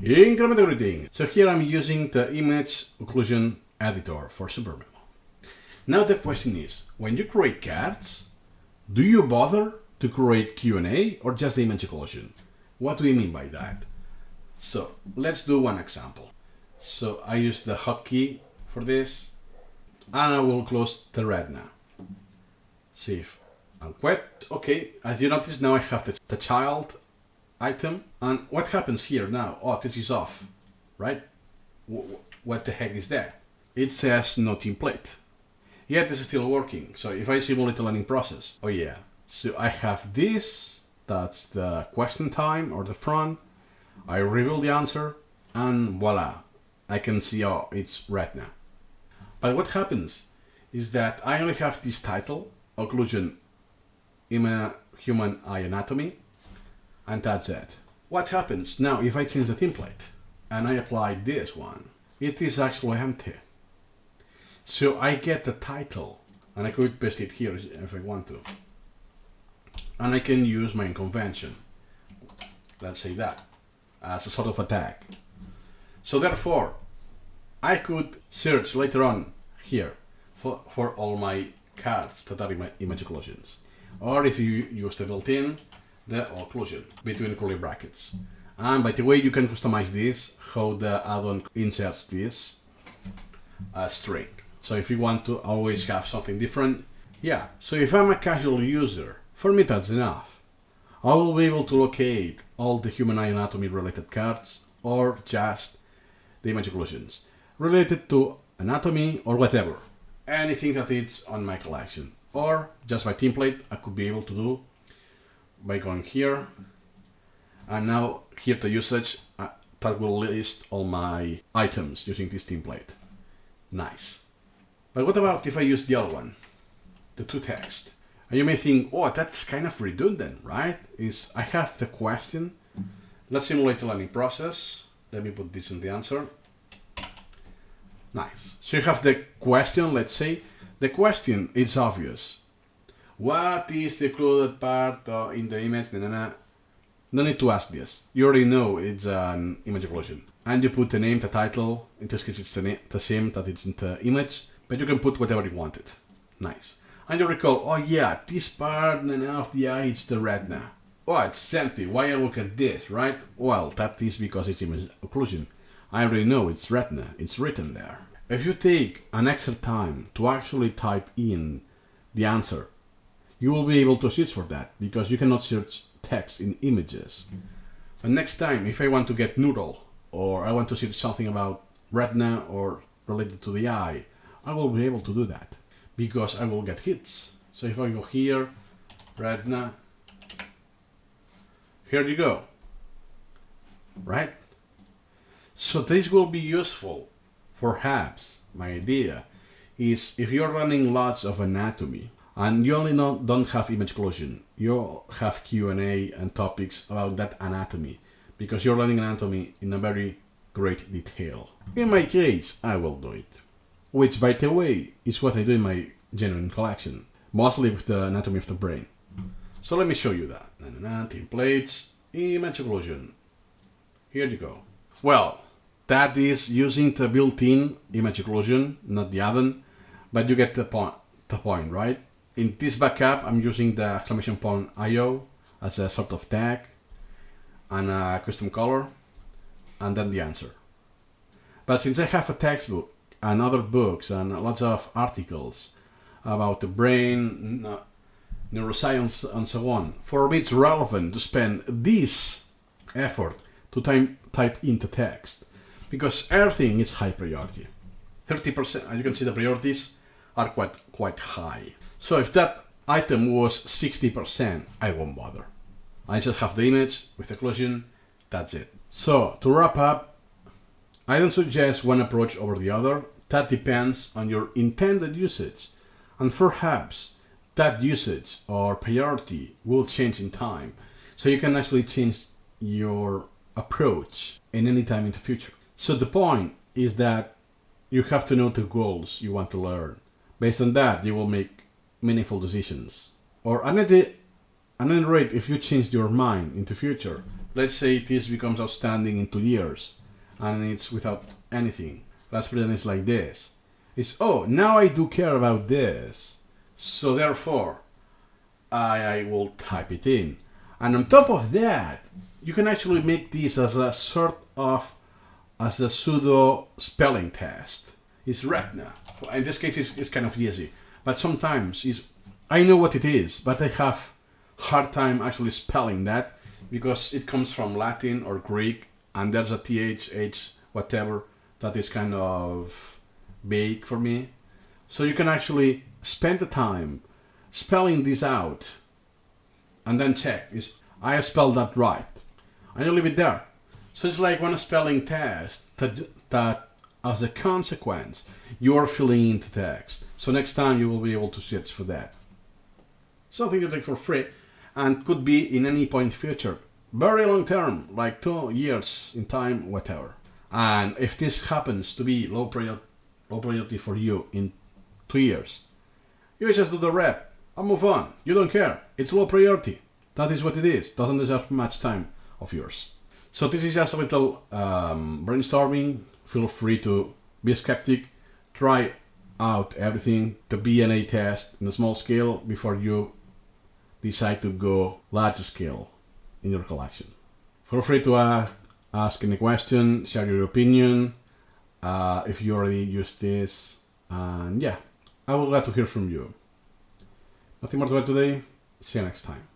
Incremental greeting. So here I'm using the image occlusion editor for Supermemo. Now the question is, when you create cards, do you bother to create Q&A or just the image occlusion? What do we mean by that? So let's do one example. So I use the hotkey for this, and I will close the retina. See if I'm quit. Okay, as you notice now I have the child item, and what happens here now? Oh, this is off, right? What the heck is that? It says no template. Yet this is still working. So if I simulate the learning process, oh yeah. So I have this, that's the question time or the front. I reveal the answer, and voila, I can see, oh, it's retina. But what happens is that I only have this title, Occlusion in a Human Eye Anatomy, and that's it. What happens now if I change the template and I apply this one? It is actually empty. So I get the title, and I could paste it here if I want to. And I can use my convention, let's say that, as a sort of a tag. So therefore, I could search later on here for all my cards that are image occlusions. Or if you use the built-in, the occlusion between curly brackets. And by the way, you can customize this, how the add-on inserts this string. So if you want to always have something different, yeah. So if I'm a casual user, for me that's enough. I will be able to locate all the human eye anatomy related cards, or just the image occlusions related to anatomy or whatever. Anything that is on my collection. Or just my template, I could be able to do by going here, and now here the usage that will list all my items using this template. Nice. But what about if I use the other one, the to text? And you may think, oh, that's kind of redundant, right? I have the question. Let's simulate the learning process. Let me put this in the answer. Nice. So you have the question, let's say. The question is obvious. What is the occluded part in the image? No need to ask this. You already know it's an image occlusion. And you put the name, the title. In this case, it's the same that it's in the image. But you can put whatever you wanted. Nice. And you recall, oh yeah, this part of the eye, it's the retina. Oh, it's empty. Why I look at this, right? Well, that is because it's image occlusion. I already know it's retina. It's written there. If you take an extra time to actually type in the answer, you will be able to search for that, because you cannot search text in images. And next time, if I want to get neural, or I want to search something about retina or related to the eye, I will be able to do that, because I will get hits. So if I go here, retina, here you go, right? So this will be useful. Perhaps my idea is, if you're running lots of anatomy and you only don't have image occlusion, you have Q&A and topics about that anatomy, because you're running anatomy in a very great detail. In my case, I will do it. Which, by the way, is what I do in my genuine collection, mostly with the anatomy of the brain. So let me show you that. Templates, image occlusion. Here you go. Well, that is using the built-in image occlusion, not the add-on, but you get the point, right? In this backup, I'm using the exclamation point IO as a sort of tag, and a custom color, and then the answer. But since I have a textbook and other books and lots of articles about the brain, neuroscience, and so on, for me it's relevant to spend this effort to type into text, because everything is high priority. 30%, as you can see, the priorities are quite high. So if that item was 60%, I won't bother. I just have the image with occlusion, that's it. So to wrap up, I don't suggest one approach over the other. That depends on your intended usage, and perhaps that usage or priority will change in time. So you can actually change your approach in any time in the future. So the point is that you have to know the goals you want to learn. Based on that, you will make meaningful decisions. Or And then rate if you change your mind in the future. Let's say this becomes outstanding in 2 years and it's without anything. Let's pretend it's like this. It's, oh, now I do care about this. So therefore, I will type it in. And on top of that, you can actually make this as a sort of, as a pseudo spelling test. It's retina. In this case, it's kind of easy. But sometimes I know what it is, but I have hard time actually spelling that because it comes from Latin or Greek, and there's a th, h, whatever that is kind of vague for me. So you can actually spend the time spelling this out and then check, is I spelled that right? And you leave it there. So it's like one spelling test that as a consequence, you're filling in the text. So next time you will be able to search for that. Something you take for free and could be in any point in the future. Very long term, like 2 years in time, whatever. And if this happens to be low priority for you in 2 years, you just do the rep and move on. You don't care. It's low priority. That is what it is. Doesn't deserve much time of yours. So this is just a little brainstorming. Feel free to be a skeptic. Try out everything. The B&A test in a small scale before you decide to go large scale in your collection. Feel free to ask any question, share your opinion, if you already used this, and yeah, I would like to hear from you. Nothing more to add today. See you next time.